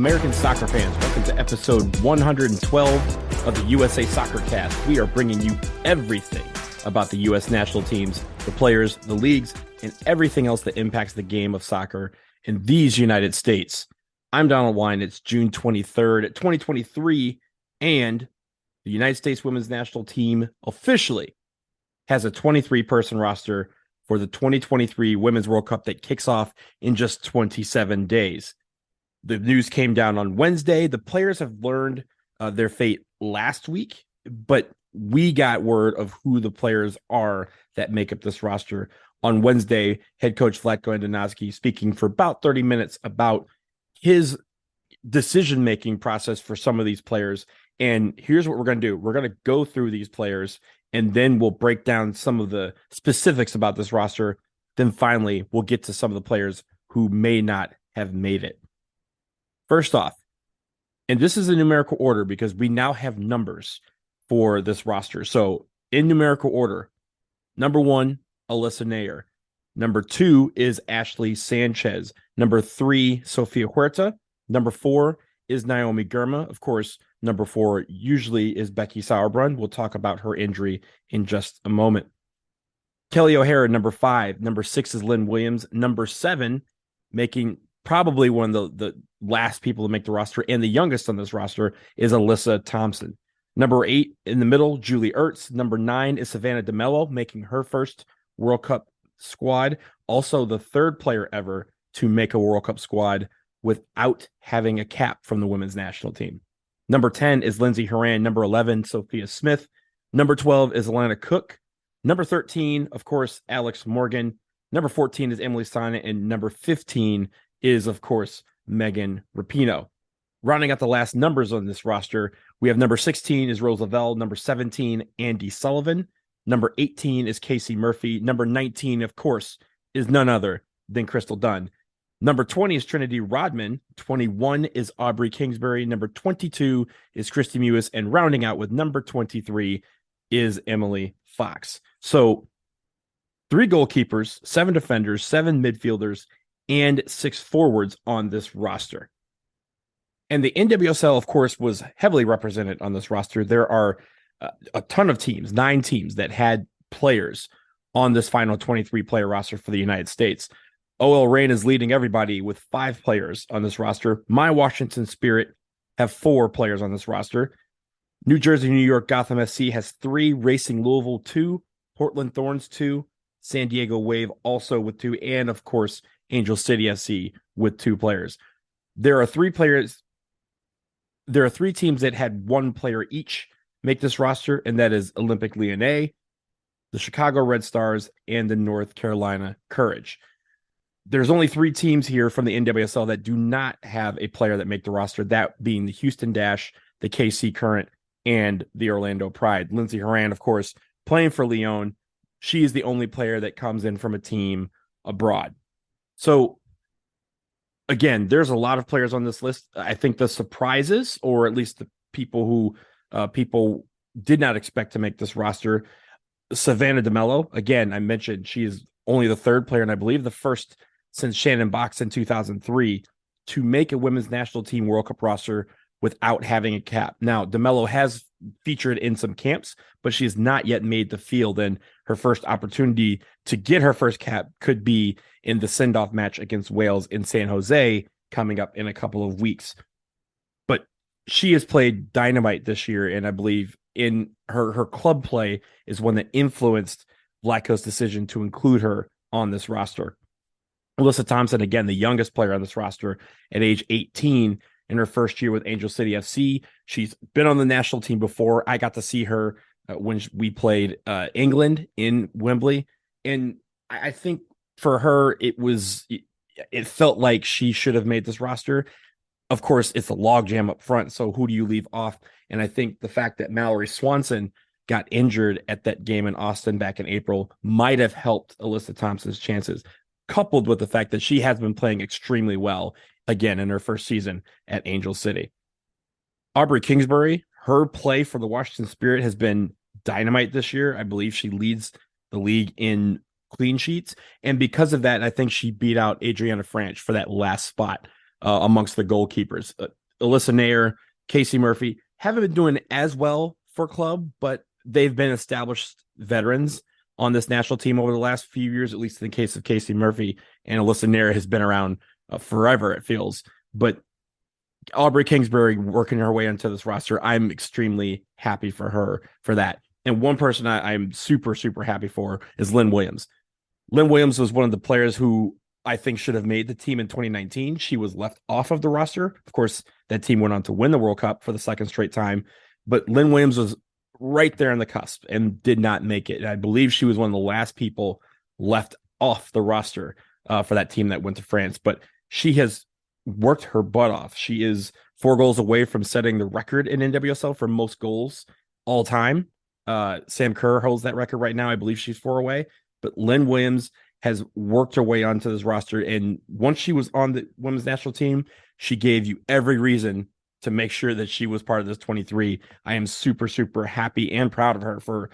American soccer fans, welcome to episode 112 of the USA Soccer Cast. We are bringing you everything about the U.S. national teams, the players, the leagues, and everything else that impacts the game of soccer in these United States. I'm Donald Wine. It's June 23rd, 2023, and the United States women's national team officially has a 23-person roster for the 2023 Women's World Cup that kicks off in just 27 days. The news came down on Wednesday. The players have learned their fate last week, but we got word of who the players are that make up this roster on Wednesday. Head coach Vlatko Andonovski speaking for about 30 minutes about his decision-making process for some of these players. And here's what we're going to do. We're going to go through these players, and then we'll break down some of the specifics about this roster. Then finally, we'll get to some of the players who may not have made it. First off, and this is a numerical order because we now have numbers for this roster. So in numerical order, number 1, Alyssa Nair. Number 2 is Ashley Sanchez. Number 3, Sofia Huerta. Number 4 is Naomi Girma. Of course, number 4 usually is Becky Sauerbrunn. We'll talk about her injury in just a moment. Kelly O'Hara, number 5. Number 6 is Lynn Williams. Number 7, making probably one of the last people to make the roster and the youngest on this roster, is Alyssa Thompson. Number 8 in the middle, Julie Ertz. Number 9 is Savannah DeMello, making her first World Cup squad. Also the third player ever to make a World Cup squad without having a cap from the women's national team. Number 10 is Lindsey Horan. Number 11, Sophia Smith. Number 12 is Alana Cook. Number 13, of course, Alex Morgan. Number 14 is Emily Sonnet. And number 15 is, of course, Megan Rapinoe. Rounding out the last numbers on this roster, we have number 16 is Rose Lavelle. Number 17, Andy Sullivan. Number 18 is Casey Murphy. Number 19, of course, is none other than Crystal Dunn. Number 20 is Trinity Rodman. 21 is Aubrey Kingsbury. Number 22 is Christy Mewis. And rounding out with number 23 is Emily Fox. So 3 goalkeepers, 7 defenders, 7 midfielders, and 6 forwards on this roster. And the NWSL, of course, was heavily represented on this roster. There are a ton of teams, 9 teams that had players on this final 23-player roster for the United States. OL Reign is leading everybody with 5 players on this roster. My Washington Spirit have 4 players on this roster. New Jersey, New York, Gotham SC has 3, Racing Louisville 2, Portland Thorns 2, San Diego Wave also with 2, and of course, Angel City SC with 2 players. There are 3 teams that had 1 player each make this roster, and that is Olympic Lyonnais, the Chicago Red Stars, and the North Carolina Courage. There's only 3 teams here from the NWSL that do not have a player that make the roster, that being the Houston Dash, the KC Current, and the Orlando Pride. Lindsey Horan, of course, playing for Lyon. She is the only player that comes in from a team abroad. So, again, there's a lot of players on this list. I think the surprises, or at least the people who people did not expect to make this roster, Savannah DeMello, again, I mentioned she is only the 3rd player, and I believe the first since Shannon Box in 2003 to make a women's national team World Cup roster without having a cap. Now, DeMello has featured in some camps, but she has not yet made the field, and her first opportunity to get her first cap could be in the send-off match against Wales in San Jose coming up in a couple of weeks. But she has played dynamite this year, and I believe in her club play is one that influenced Vlatko's decision to include her on this roster. Alyssa Thompson, again, the youngest player on this roster at age 18 in her first year with Angel City FC. She's been on the national team before. I got to see her when we played England in Wembley. And I think for her, it felt like she should have made this roster. Of course, it's a logjam up front. So who do you leave off? And I think the fact that Mallory Swanson got injured at that game in Austin back in April might have helped Alyssa Thompson's chances, coupled with the fact that she has been playing extremely well again in her first season at Angel City. Aubrey Kingsbury, her play for the Washington Spirit has been dynamite this year. I believe she leads the league in clean sheets. And because of that, I think she beat out Adriana Franch for that last spot amongst the goalkeepers. Alyssa Nair, Casey Murphy haven't been doing as well for club, but they've been established veterans on this national team over the last few years, at least in the case of Casey Murphy. And Alyssa Nair has been around forever, it feels. But Aubrey Kingsbury working her way into this roster, I'm extremely happy for her for that. And one person I'm super, super happy for is Lynn Williams. Lynn Williams was one of the players who I think should have made the team in 2019. She was left off of the roster. Of course, that team went on to win the World Cup for the second straight time. But Lynn Williams was right there on the cusp and did not make it. And I believe she was one of the last people left off the roster for that team that went to France. But she has worked her butt off. She is 4 goals away from setting the record in NWSL for most goals all time. Sam Kerr holds that record right now. I believe she's 4 away. But Lynn Williams has worked her way onto this roster. And once she was on the women's national team, she gave you every reason to make sure that she was part of this 23. I am super, super happy and proud of her for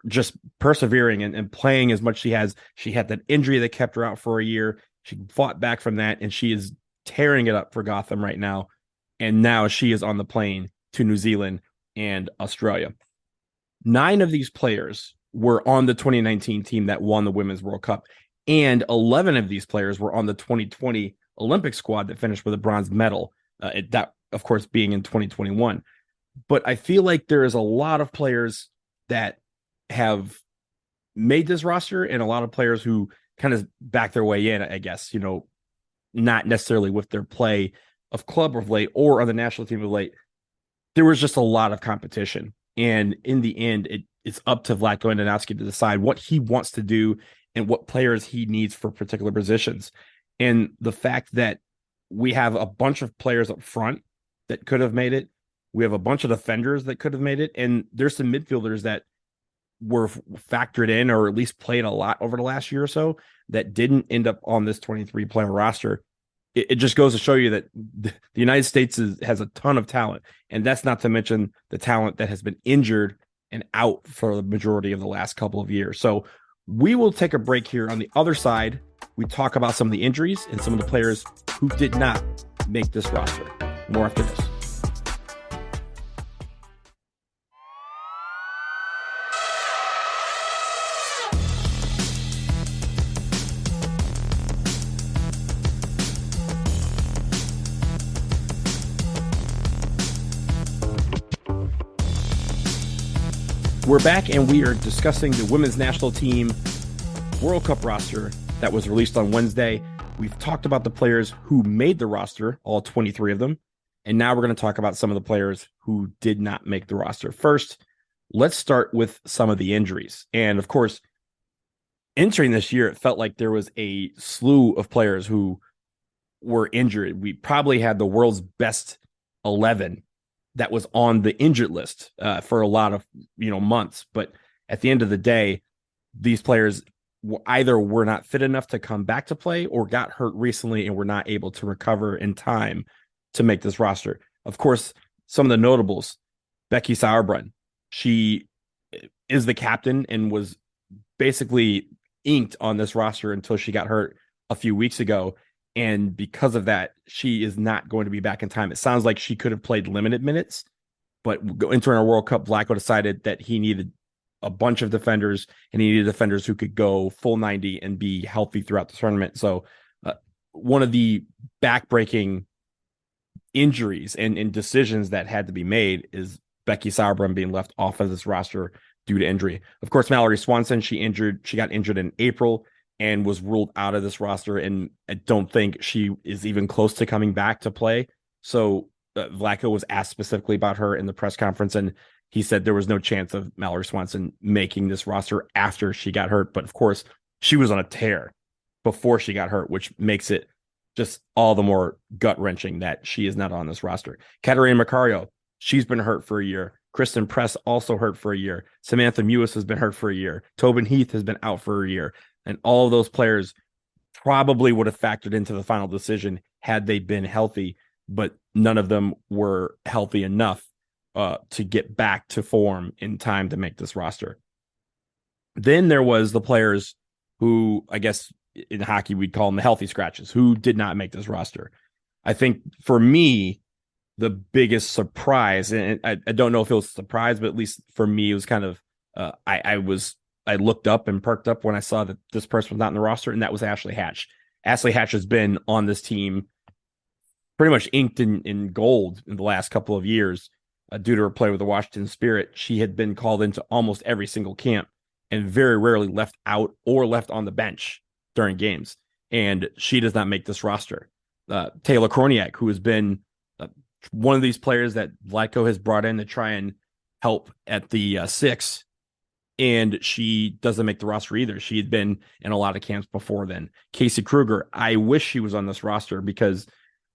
just persevering and playing as much as she has. She had that injury that kept her out for a year. She fought back from that, and she is tearing it up for Gotham right now. And now she is on the plane to New Zealand and Australia. 9 of these players were on the 2019 team that won the Women's World Cup, and 11 of these players were on the 2020 Olympic squad that finished with a bronze medal, that, of course, being in 2021. But I feel like there is a lot of players that have made this roster and a lot of players who kind of back their way in, I guess, not necessarily with their play of club of late or on the national team of late. There was just a lot of competition. And in the end, it's up to Vlatko Andonovski to decide what he wants to do and what players he needs for particular positions. And the fact that we have a bunch of players up front that could have made it, we have a bunch of defenders that could have made it, and there's some midfielders that were factored in or at least played a lot over the last year or so that didn't end up on this 23 player roster. It just goes to show you that the United States has a ton of talent, and that's not to mention the talent that has been injured and out for the majority of the last couple of years. So we will take a break here. On the other side, we talk about some of the injuries and some of the players who did not make this roster. More after this. We're back, and we are discussing the women's national team World Cup roster that was released on Wednesday. We've talked about the players who made the roster, all 23 of them, and now we're going to talk about some of the players who did not make the roster. First, let's start with some of the injuries. And of course, entering this year, it felt like there was a slew of players who were injured. We probably had the world's best 11 that was on the injured list for a lot of months. But at the end of the day, these players either were not fit enough to come back to play or got hurt recently and were not able to recover in time to make this roster. Of course, some of the notables, Becky Sauerbrunn, she is the captain and was basically inked on this roster until she got hurt a few weeks ago. And because of that, she is not going to be back in time. It sounds like she could have played limited minutes, but entering our World Cup, Vlatko decided that he needed a bunch of defenders, and he needed defenders who could go full 90 and be healthy throughout the tournament. So one of the backbreaking injuries and decisions that had to be made is Becky Sauerbrunn being left off of this roster due to injury. Of course, Mallory Swanson, she got injured in April and was ruled out of this roster, and I don't think she is even close to coming back to play. So Vlatko was asked specifically about her in the press conference, and he said there was no chance of Mallory Swanson making this roster after she got hurt. But of course, she was on a tear before she got hurt, which makes it just all the more gut-wrenching that she is not on this roster. Catarina Macario, she's been hurt for a year. Christen Press also hurt for a year. Samantha Mewis has been hurt for a year. Tobin Heath has been out for a year. And all of those players probably would have factored into the final decision had they been healthy, but none of them were healthy enough to get back to form in time to make this roster. Then there was the players who, I guess in hockey, we'd call them the healthy scratches, who did not make this roster. I think for me, the biggest surprise, and I don't know if it was a surprise, but at least for me, it was kind of I looked up and perked up when I saw that this person was not in the roster, and that was Ashley Hatch. Ashley Hatch has been on this team pretty much inked in gold in the last couple of years due to her play with the Washington Spirit. She had been called into almost every single camp and very rarely left out or left on the bench during games. And she does not make this roster. Taylor Korniak, who has been one of these players that Vlatko has brought in to try and help at the six, and she doesn't make the roster either. She had been in a lot of camps before then. Casey Kruger, I wish she was on this roster because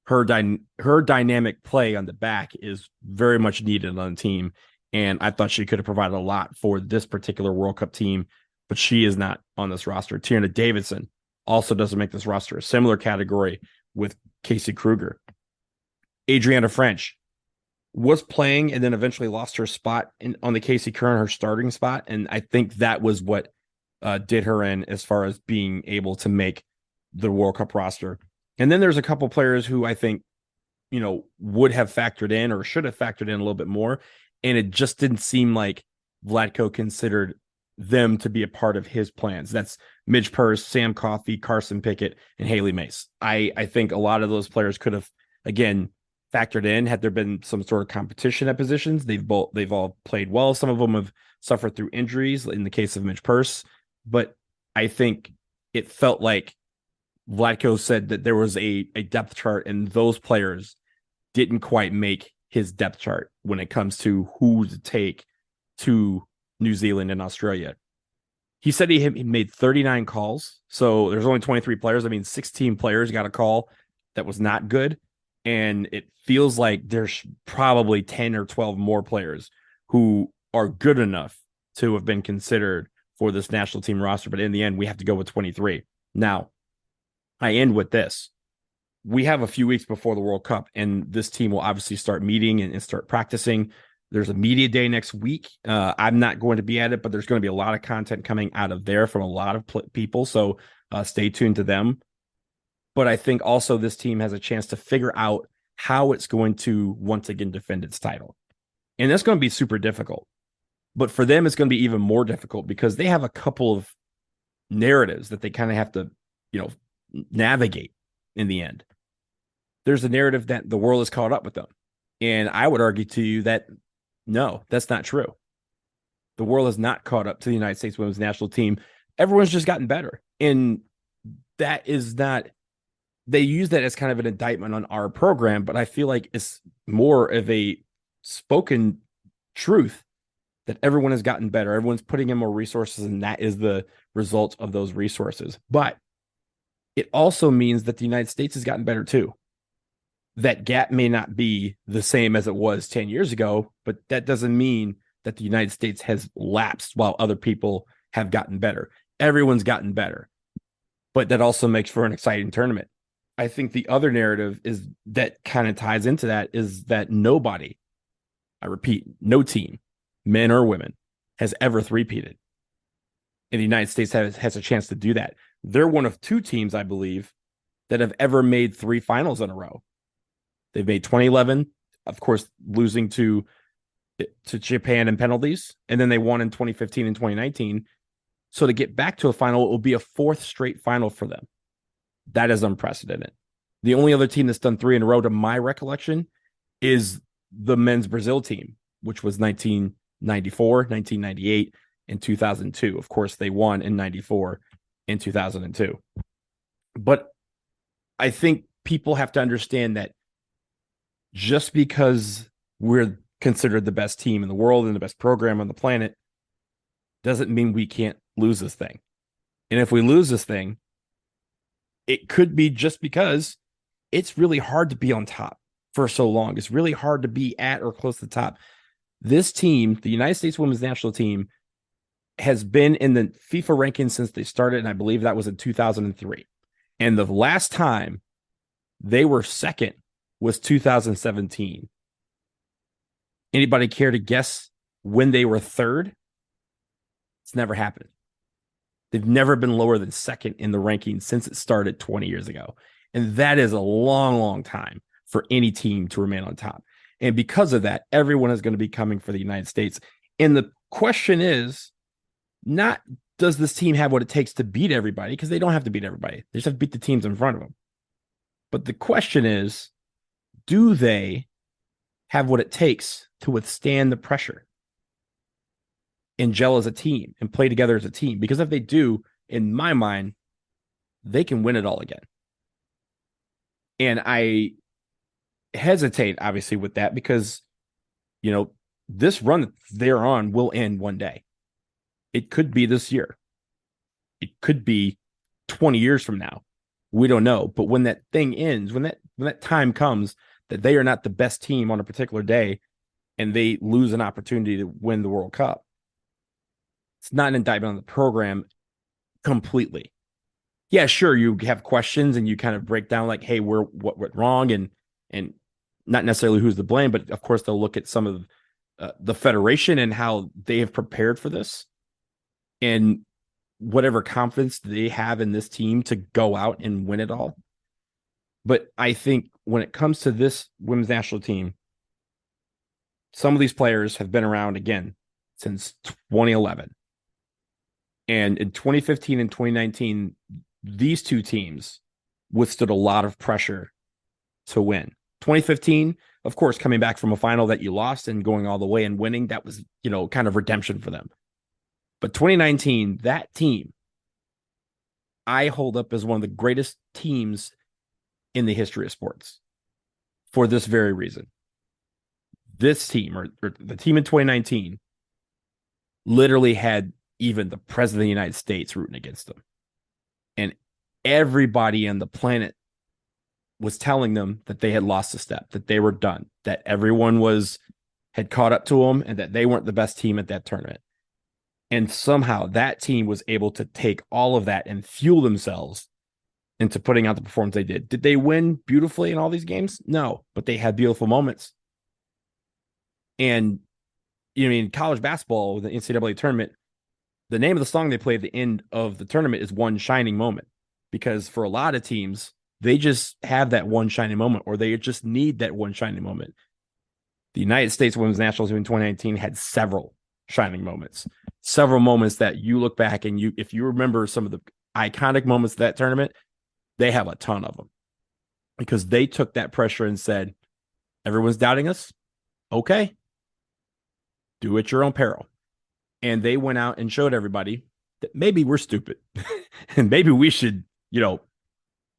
her dynamic play on the back is very much needed on the team, and I thought she could have provided a lot for this particular World Cup team, but she is not on this roster. Tierna Davidson also doesn't make this roster, a similar category with Casey Kruger. Adriana French was playing and then eventually lost her spot on the Casey Curran, her starting spot. And I think that was what did her in as far as being able to make the World Cup roster. And then there's a couple players who I think, would have factored in or should have factored in a little bit more. And it just didn't seem like Vlatko considered them to be a part of his plans. That's Midge Purse, Sam Coffey, Carson Pickett, and Haley Mace. I think a lot of those players could have, again, factored in had there been some sort of competition at positions. They've all played well. Some of them have suffered through injuries in the case of Midge Purse, but I think it felt like Vlatko said that there was a depth chart and those players didn't quite make his depth chart when it comes to who to take to New Zealand and Australia. He said he made 39 calls. So there's only 23 players. I mean, 16 players got a call that was not good. And it feels like there's probably 10 or 12 more players who are good enough to have been considered for this national team roster. But in the end, we have to go with 23. Now, I end with this. We have a few weeks before the World Cup, and this team will obviously start meeting and start practicing. There's a media day next week. I'm not going to be at it, but there's going to be a lot of content coming out of there from a lot of people. So stay tuned to them. But I think also this team has a chance to figure out how it's going to once again defend its title. And that's going to be super difficult. But for them, it's going to be even more difficult because they have a couple of narratives that they kind of have to, navigate in the end. There's a narrative that the world is caught up with them. And I would argue to you that no, that's not true. The world has not caught up to the United States women's national team. Everyone's just gotten better. And that is not, they use that as kind of an indictment on our program, but I feel like it's more of a spoken truth that everyone has gotten better. Everyone's putting in more resources, and that is the result of those resources. But it also means that the United States has gotten better too. That gap may not be the same as it was 10 years ago, but that doesn't mean that the United States has lapsed while other people have gotten better. Everyone's gotten better, but that also makes for an exciting tournament. I think the other narrative is that kind of ties into that is that nobody, I repeat, no team, men or women, has ever three-peated. And the United States has a chance to do that. They're one of two teams, I believe, that have ever made three finals in a row. They've made 2011, of course, losing to Japan in penalties, and then they won in 2015 and 2019. So to get back to a final, it will be a fourth straight final for them. That is unprecedented. The only other team that's done three in a row, to my recollection, is the men's Brazil team, which was 1994, 1998, and 2002. Of course, they won in 94 and 2002. But I think people have to understand that just because we're considered the best team in the world and the best program on the planet doesn't mean we can't lose this thing. And if we lose this thing, it could be just because it's really hard to be on top for so long. It's really hard to be at or close to the top. This team, the United States women's national team, has been in the FIFA rankings since they started, and I believe that was in 2003. And the last time they were second was 2017. Anybody care to guess when they were third? It's never happened. They've never been lower than second in the rankings since it started 20 years ago. And that is a long, long time for any team to remain on top. And because of that, everyone is going to be coming for the United States. And the question is not, does this team have what it takes to beat everybody? Because they don't have to beat everybody. They just have to beat the teams in front of them. But the question is, do they have what it takes to withstand the pressure and gel as a team and play together as a team? Because if they do, in my mind, they can win it all again. And I hesitate, obviously, with that because, this run that they're on will end one day. It could be this year. It could be 20 years from now. We don't know. But when that thing ends, when that time comes that they are not the best team on a particular day and they lose an opportunity to win the World Cup, it's not an indictment on the program completely. Yeah, sure, you have questions and you kind of break down like, hey, what went wrong and not necessarily who's to blame, but of course they'll look at some of the federation and how they have prepared for this and whatever confidence they have in this team to go out and win it all. But I think when it comes to this women's national team, some of these players have been around again since 2011. And in 2015 and 2019, these two teams withstood a lot of pressure to win. 2015, of course, coming back from a final that you lost and going all the way and winning, that was, kind of redemption for them. But 2019, that team, I hold up as one of the greatest teams in the history of sports for this very reason. This team, or the team in 2019, literally had even the president of the United States rooting against them. And everybody on the planet was telling them that they had lost a step, that they were done, that everyone had caught up to them and that they weren't the best team at that tournament. And somehow that team was able to take all of that and fuel themselves into putting out the performance they did. Did they win beautifully in all these games? No, but they had beautiful moments. And, in college basketball, the NCAA tournament, the name of the song they play at the end of the tournament is One Shining Moment. Because for a lot of teams, they just have that one shining moment, or they just need that one shining moment. The United States Women's National Team in 2019 had several shining moments, several moments that you look back and if you remember some of the iconic moments of that tournament, they have a ton of them because they took that pressure and said, everyone's doubting us. Okay. Do it at your own peril. And they went out and showed everybody that maybe we're stupid and maybe we should,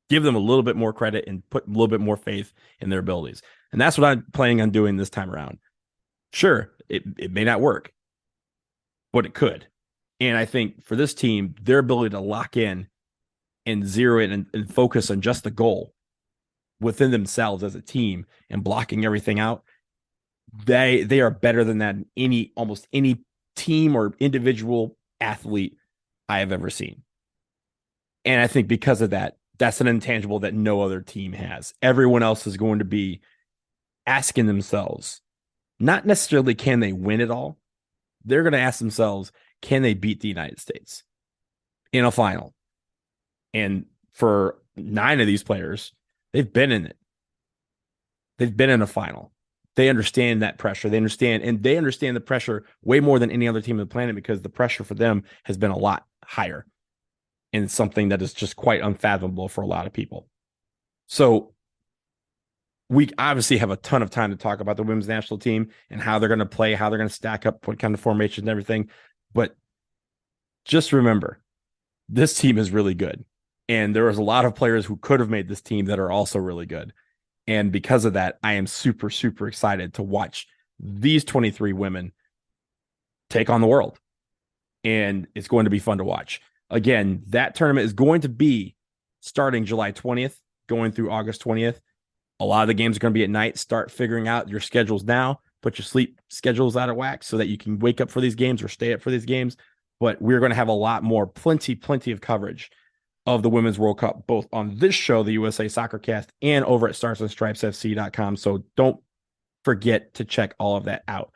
give them a little bit more credit and put a little bit more faith in their abilities. And that's what I'm planning on doing this time around. Sure, it may not work, but it could. And I think for this team, their ability to lock in and zero in and focus on just the goal within themselves as a team and blocking everything out, they are better than that in almost any team or individual athlete I have ever seen. And I think because of that, that's an intangible that no other team has. Everyone else is going to be asking themselves, not necessarily can they win it all. They're going to ask themselves, can they beat the United States in a final? And for 9 of these players, they've been in it. They've been in a final. They understand that pressure. They understand the pressure way more than any other team on the planet because the pressure for them has been a lot higher. And it's something that is just quite unfathomable for a lot of people. So we obviously have a ton of time to talk about the women's national team and how they're going to play, how they're going to stack up, what kind of formation and everything. But just remember, this team is really good. And there was a lot of players who could have made this team that are also really good. And because of that, I am super, super excited to watch these 23 women take on the world. And it's going to be fun to watch. Again, that tournament is going to be starting July 20th, going through August 20th. A lot of the games are going to be at night. Start figuring out your schedules now. Put your sleep schedules out of whack so that you can wake up for these games or stay up for these games. But we're going to have a lot more, plenty of coverage of the Women's World Cup, both on this show, the USA Soccer Cast, and over at starsandstripesfc.com. So don't forget to check all of that out.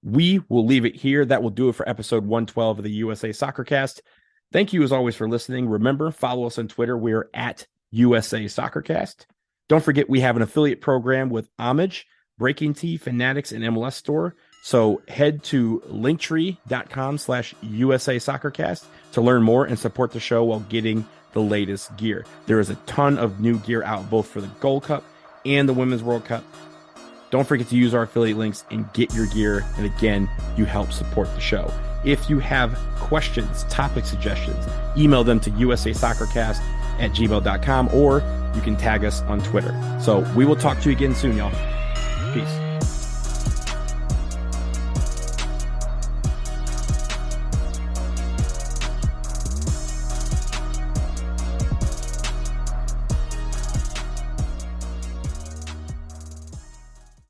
We will leave it here. That will do it for episode 112 of the USA Soccer Cast. Thank you, as always, for listening. Remember, follow us on Twitter. We're at USA Soccercast. Don't forget, we have an affiliate program with Homage, Breaking Tea, Fanatics, and MLS Store. So head to linktree.com/USA Soccercast to learn more and support the show while getting the latest gear. There is a ton of new gear out, both for the Gold Cup and the Women's World Cup. Don't forget to use our affiliate links and get your gear. And again, you help support the show. If you have questions, topic suggestions, email them to usasoccercast@gmail.com, or you can tag us on Twitter. So we will talk to you again soon, y'all. Peace.